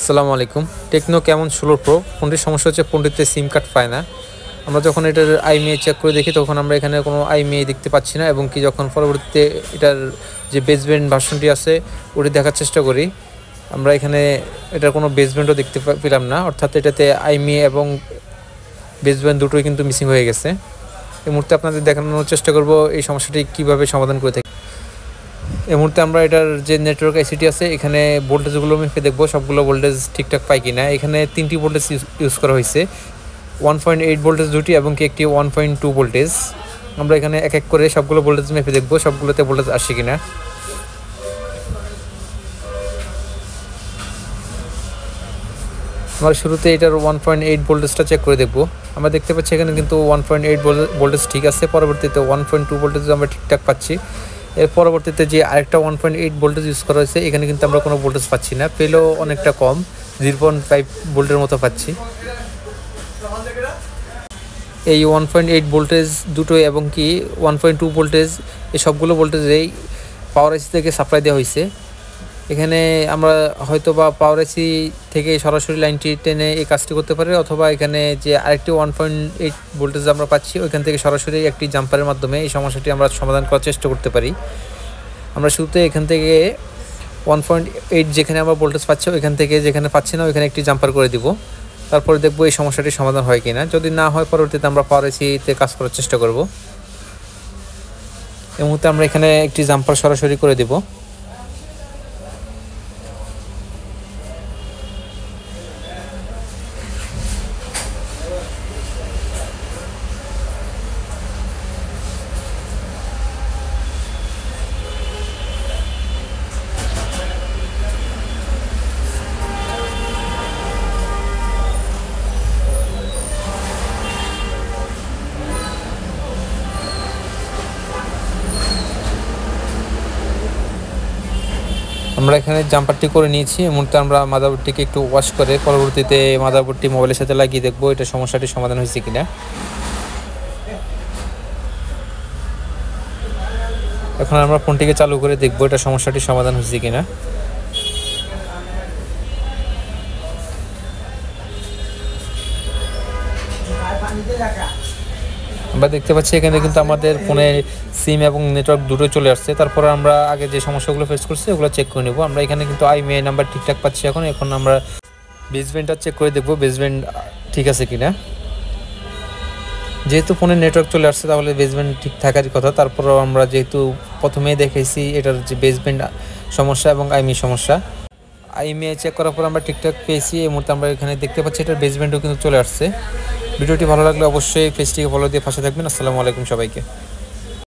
আসসালামু আলাইকুম। টেকনো কেমন 16 প্রো ফোনটির সমস্যা হচ্ছে ফোনটিতে সিম কার্ড পায় না। আমরা যখন এটার আইএমইআই চেক করে দেখি তখন আমরা এখানে কোনো আইএমইআই দেখতে পাচ্ছি না, এবং কি যখন পরবর্তীতে এটার যে বেসব্যান্ড ভার্সনটি আছে ওটি দেখার চেষ্টা করি, আমরা এখানে এটার কোনো বেসব্যান্ডও দেখতে পেলাম না, অর্থাৎ এটাতে আইএমইআই এবং বেসব্যান্ড দুটোই কিন্তু মিসিং হয়ে গেছে। এই মুহূর্তে আপনাদের দেখানোর চেষ্টা করব এই সমস্যাটি কীভাবে সমাধান করে থাকি। এই মুহূর্তে আমরা এটার যে নেটওয়ার্ক আইসিটি আছে এখানে ভোল্টেজগুলো মেপে দেখবো সবগুলো ভোল্টেজ ঠিকঠাক পাই কিনা। এখানে 3টি ভোল্টেজ ইউজ করা হয়েছে, 1.8 ভোল্টেজ দুটি এবং একটি 1.2 ভোল্টেজ। আমরা এখানে এক এক করে সবগুলো ভোল্টেজ মেপে দেখবো সবগুলোতে ভোল্টেজ আসে কিনা। আমরা শুরুতে এটার 1.8 ভোল্টেজটা চেক করে দেখবো। আমরা দেখতে পাচ্ছি এখানে কিন্তু 1.8 ভোল্টেজ ঠিক আছে, পরবর্তীতে 1.2 ভোল্টেজ আমরা ঠিকঠাক পাচ্ছি। এর পরবর্তীতে যে আরেকটা 1.8 ভোল্টেজ ইউজ করা হয়েছে এখানে কিন্তু আমরা কোনো ভোল্টেজ পাচ্ছি না, পেলেও অনেকটা কম, 0.5 ভোল্টের মতো পাচ্ছি। এই 1.8 ভোল্টেজ দুটো এবং কি 1.2 ভোল্টেজ এই সবগুলো ভোল্টেজেই পাওয়ার আইসি থেকে সাপ্লাই দেওয়া হয়েছে। এখানে আমরা হয়তো বা পাওয়ার আইসি থেকে সরাসরি লাইনটি টেনে এই কাজটি করতে পারি, অথবা এখানে যে আরেকটি 1.8 ভোল্টেজ আমরা পাচ্ছি ওইখান থেকে সরাসরি একটি জাম্পারের মাধ্যমে এই সমস্যাটি আমরা সমাধান করার চেষ্টা করতে পারি। আমরা শুরুতে এখান থেকে 1.8 যেখানে আমরা ভোল্টেজ পাচ্ছি ওইখান থেকে যেখানে পাচ্ছি না ওইখানে একটি জাম্পার করে দিব, তারপরে দেখবো এই সমস্যাটি সমাধান হয় কিনা। যদি না হয় পরবর্তীতে আমরা পাওয়ার আইসিতে কাজ করার চেষ্টা করব। এই মুহূর্তে আমরা এখানে একটি জাম্পার সরাসরি করে দিব। আমরা এখানে জাম্পারটি করে নিয়েছি। এই মুহূর্তে আমরা মাদারবোর্ডটিকে একটু ওয়াশ করে পরবর্তীতে মাদারবোর্ডটি মোবাইলের সাথে লাগিয়ে দেখবো এটা সমস্যাটি সমাধান হয়েছে কিনা। এখন আমরা ফোনটিকে চালু করে দেখবো এটা সমস্যাটি সমাধান হয়েছে কিনা। আমরা দেখতে পাচ্ছি এখানে কিন্তু আমাদের ফোনে সিম এবং নেটওয়ার্ক দুটোই চলে আসছে। তারপরে আমরা আগে যে সমস্যাগুলো ফেস করছি ওগুলো চেক করে নেব। আমরা এখানে কিন্তু আইএমইআই নাম্বার ঠিকঠাক পাচ্ছি। এখন আমরা বেসব্যান্ডটা চেক করে দেখবো বেসব্যান্ড ঠিক আছে কিনা। যেহেতু ফোনে নেটওয়ার্ক চলে আসছে তাহলে বেসব্যান্ড ঠিক থাকারই কথা। তারপরেও আমরা যেহেতু প্রথমেই দেখেছি এটার যে বেসব্যান্ড সমস্যা এবং আইএমইআই সমস্যা, আইএমইআই চেক করার পর আমরা ঠিকঠাক পেয়েছি। এই মুহূর্তে আমরা এখানে দেখতে পাচ্ছি এটার বেসব্যান্ডও কিন্তু চলে আসছে। ভিডিওটি ভালো লাগলে অবশ্যই পেজটিকে ফলো দিয়ে পাশে থাকবেন। আসসালামু আলাইকুম সবাইকে।